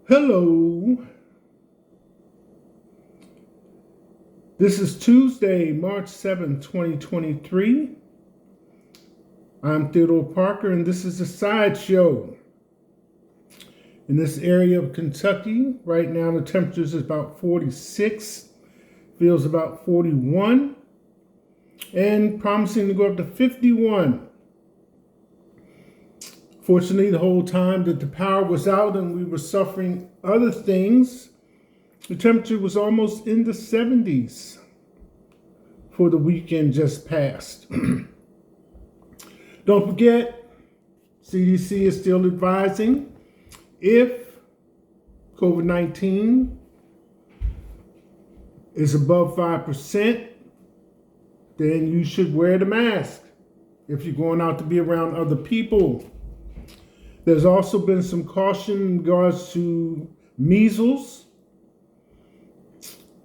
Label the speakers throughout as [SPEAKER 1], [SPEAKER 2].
[SPEAKER 1] Hello. This is Tuesday, March 7th, 2023. I'm Theodore Parker, and this is a sideshow. In this area of Kentucky, right now the temperature is about 46, feels about 41, and promising to go up to 51. Fortunately, the whole time that the power was out and we were suffering other things, the temperature was almost in the 70s for the weekend just passed. Don't forget, CDC is still advising if COVID-19 is above 5%, then you should wear the mask if you're going out to be around other people. There's also been some caution in regards to measles.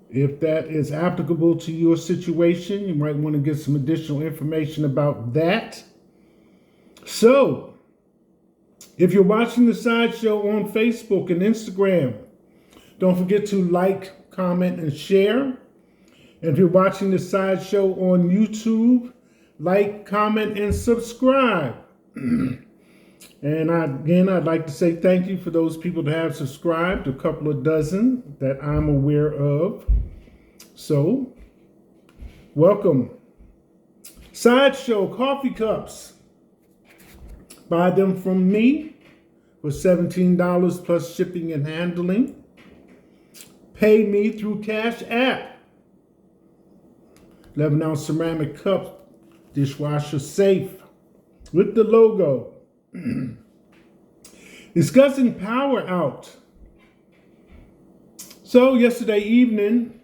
[SPEAKER 1] If that is applicable to your situation, you might want to get some additional information about that. So, if you're watching the sideshow on Facebook and Instagram, don't forget to like, comment, and share. And if you're watching the sideshow on YouTube, like, comment, and subscribe. And I'd like to say thank you for those people that have subscribed, a couple of dozen that I'm aware of. So, welcome. Sideshow coffee cups. Buy them from me for $17 plus shipping and handling. Pay me through Cash App. 11-ounce ceramic cup, dishwasher safe, with the logo. Discussing power out. So yesterday evening,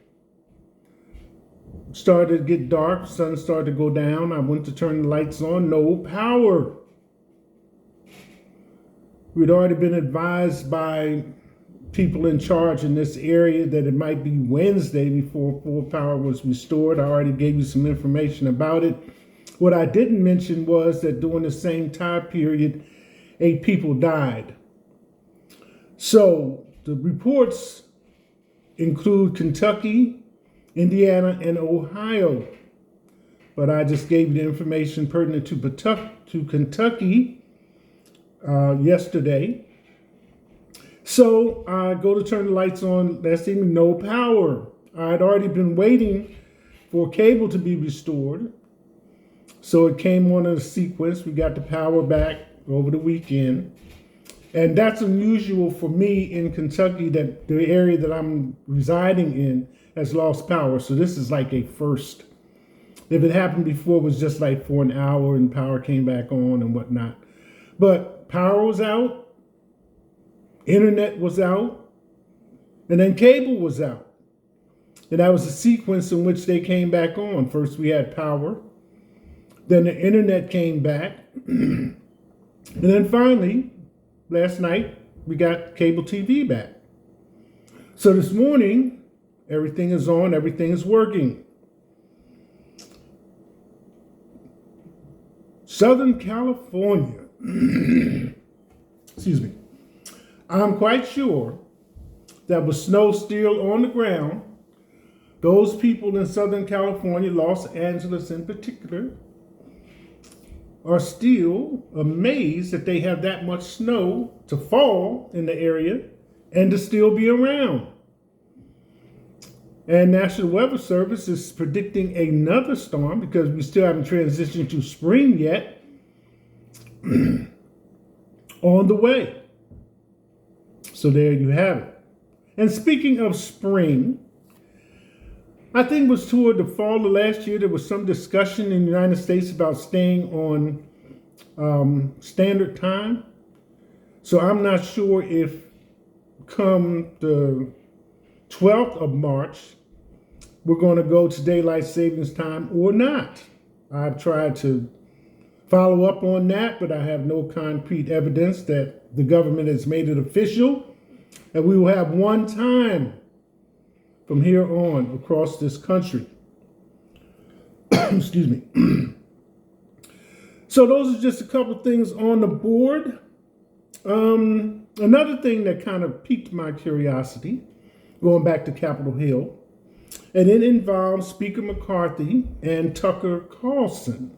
[SPEAKER 1] started to get dark, sun started to go down. I went to turn the lights on, no power. We'd already been advised by people in charge in this area that it might be Wednesday before full power was restored. I already gave you some information about it. What I didn't mention was that during the same time period, 8 people died. So the reports include Kentucky, Indiana, and Ohio. But I just gave you the information pertinent to Kentucky yesterday. So I go to turn the lights on, last evening, no power. I had already been waiting for cable to be restored. So it came on in a sequence. We got the power back over the weekend. And that's unusual for me in Kentucky, that the area that I'm residing in has lost power. So this is like a first. If it happened before, it was just like for an hour and power came back on and whatnot. But power was out, internet was out, and then cable was out. And that was a sequence in which they came back on. First we had power. Then the internet came back. And then finally, last night, we got cable TV back. So this morning, everything is on, everything is working. Southern California. Excuse me. I'm quite sure that with snow still on the ground, those people in Southern California, Los Angeles in particular, are still amazed that they have that much snow to fall in the area and to still be around. And National Weather Service is predicting another storm because we still haven't transitioned to spring yet on the way. So there you have it. And speaking of spring, I think it was toward the fall of last year, there was some discussion in the United States about staying on standard time. So I'm not sure if come the 12th of March, we're going to go to daylight savings time or not. I've tried to follow up on that, but I have no concrete evidence that the government has made it official. And we will have one time from here on across this country. Excuse me. So those are just a couple of things on the board. Another thing that kind of piqued my curiosity, going back to Capitol Hill, and it involves Speaker McCarthy and Tucker Carlson.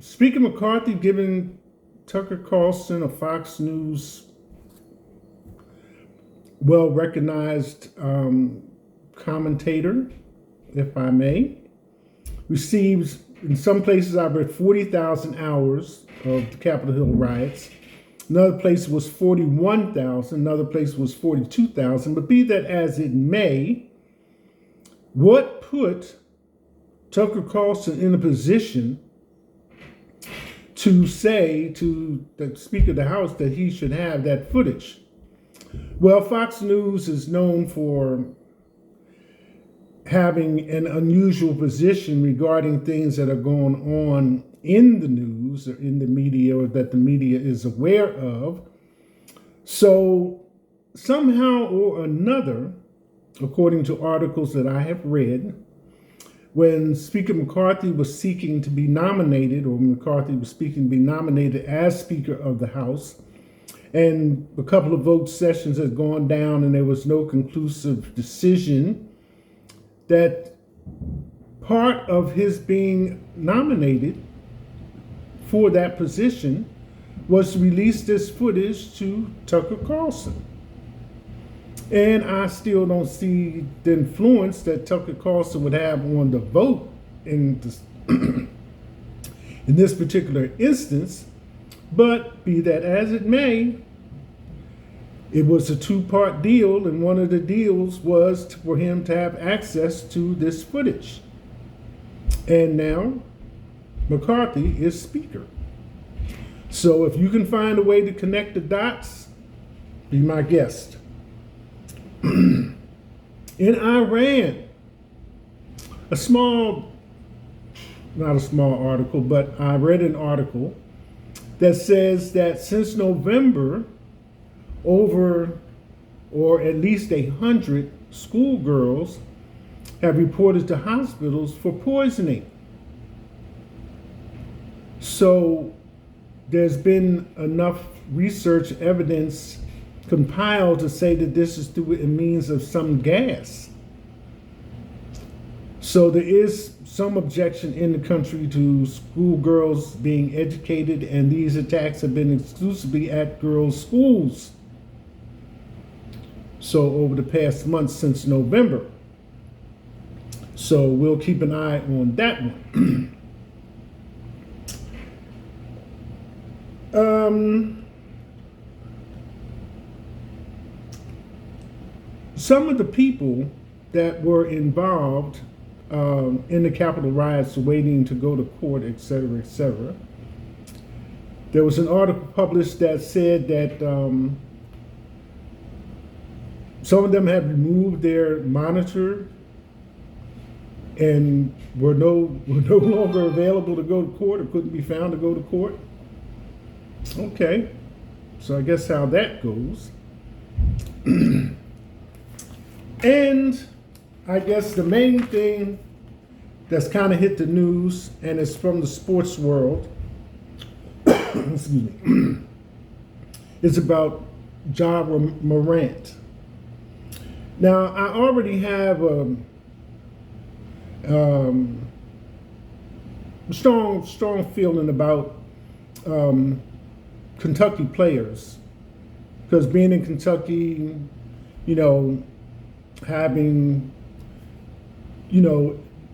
[SPEAKER 1] Speaker McCarthy giving Tucker Carlson, a Fox News well-recognized commentator, if I may, receives, in some places I've read 40,000 hours of the Capitol Hill riots. Another place was 41,000, another place was 42,000, but be that as it may, what put Tucker Carlson in a position to say to the Speaker of the House that he should have that footage? Well, Fox News is known for having an unusual position regarding things that are going on in the news or in the media or that the media is aware of. So somehow or another, according to articles that I have read, when Speaker McCarthy was seeking to be nominated, or McCarthy was seeking to be nominated as Speaker of the House, and a couple of vote sessions had gone down and there was no conclusive decision, that part of his being nominated for that position was to release this footage to Tucker Carlson. And I still don't see the influence that Tucker Carlson would have on the vote in this, in this particular instance. But be that as it may, it was a two-part deal, and one of the deals was for him to have access to this footage. And now McCarthy is Speaker. So if you can find a way to connect the dots, be my guest. In Iran, not a small article, but I read an article that says that since November, over or at least 100 schoolgirls have reported to hospitals for poisoning. So there's been enough research evidence compiled to say that this is through a means of some gas. So there is some objection in the country to schoolgirls being educated, and these attacks have been exclusively at girls' schools. So over the past month since November. So we'll keep an eye on that one. Some of the people that were involved in the Capitol riots waiting to go to court, et cetera, et cetera. There was an article published that said that some of them had removed their monitor and were no longer available to go to court or couldn't be found to go to court. Okay, so I guess how that goes. And I guess the main thing that's kind of hit the news, and it's from the sports world, excuse me, is about Ja Morant. Now, I already have a strong feeling about Kentucky players, because being in Kentucky, having,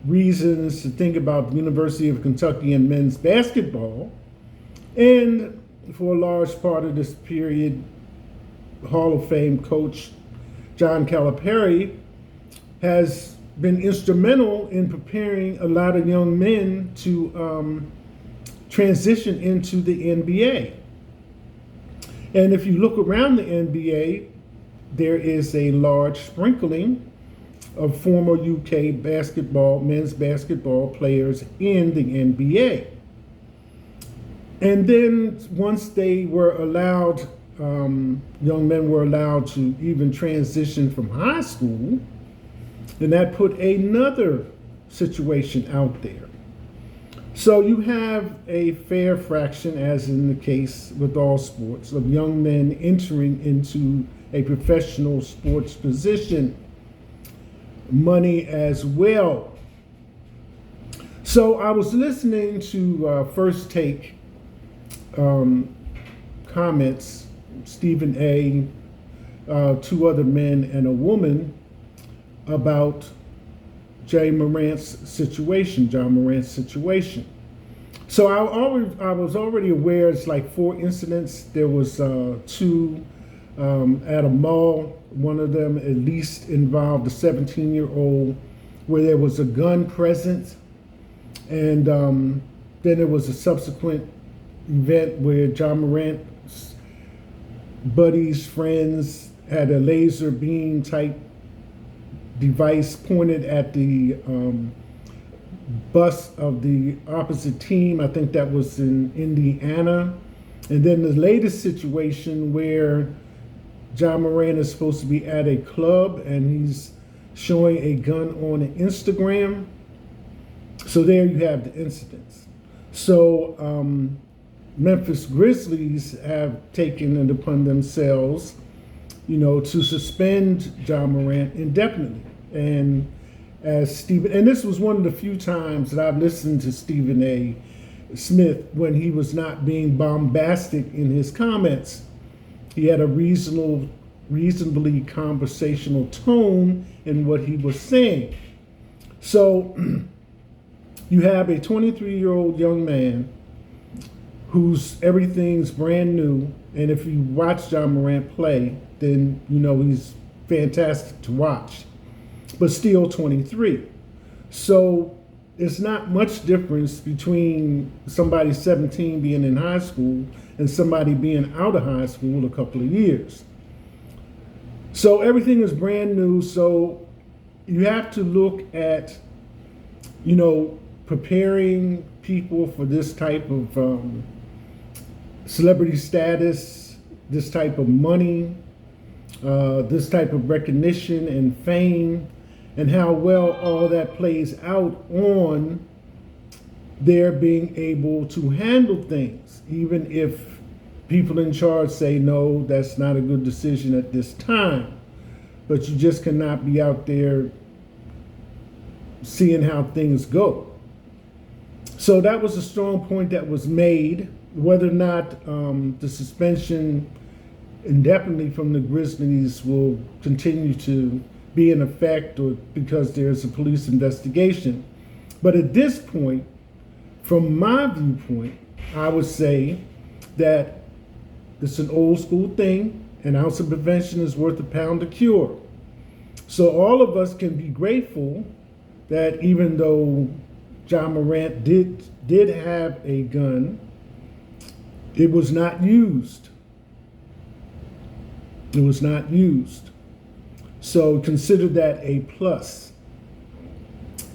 [SPEAKER 1] reasons to think about the University of Kentucky and men's basketball, and for a large part of this period, Hall of Fame coach John Calipari has been instrumental in preparing a lot of young men to transition into the NBA. And if you look around the NBA, there is a large sprinkling of former UK men's basketball players in the NBA. And then once they were allowed, young men were allowed to even transition from high school, then that put another situation out there. So you have a fair fraction, as in the case with all sports, of young men entering into a professional sports position. Money as well. So I was listening to First Take comments, Stephen A., two other men and a woman, about John Morant's situation. So I was already aware it's like 4 incidents. There was 2 at a mall. One of them at least involved a 17-year-old where there was a gun present. And then there was a subsequent event where John Morant's buddies, friends had a laser beam type device pointed at the bus of the opposite team. I think that was in Indiana. And then the latest situation where John Morant is supposed to be at a club and he's showing a gun on Instagram. So there you have the incidents. So Memphis Grizzlies have taken it upon themselves, to suspend John Morant indefinitely. And this was one of the few times that I've listened to Stephen A. Smith when he was not being bombastic in his comments. He had a reasonably conversational tone in what he was saying. So you have a 23-year-old young man whose everything's brand new, and if you watch John Morant play, then he's fantastic to watch, but still 23. So it's not much difference between somebody 17 being in high school and somebody being out of high school a couple of years. So everything is brand new. So you have to look at, preparing people for this type of celebrity status, this type of money, this type of recognition and fame, and how well all that plays out on their being able to handle things, even if people in charge say, no, that's not a good decision at this time. But you just cannot be out there seeing how things go. So that was a strong point that was made. Whether or not the suspension indefinitely from the Grizzlies will continue to be in effect or because there's a police investigation. But at this point, from my viewpoint, I would say that it's an old school thing. An ounce of prevention is worth a pound of cure. So all of us can be grateful that even though John Morant did have a gun, it was not used. It was not used. So consider that a plus.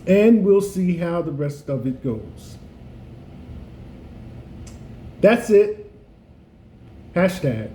[SPEAKER 1] And we'll see how the rest of it goes. That's it. Hashtag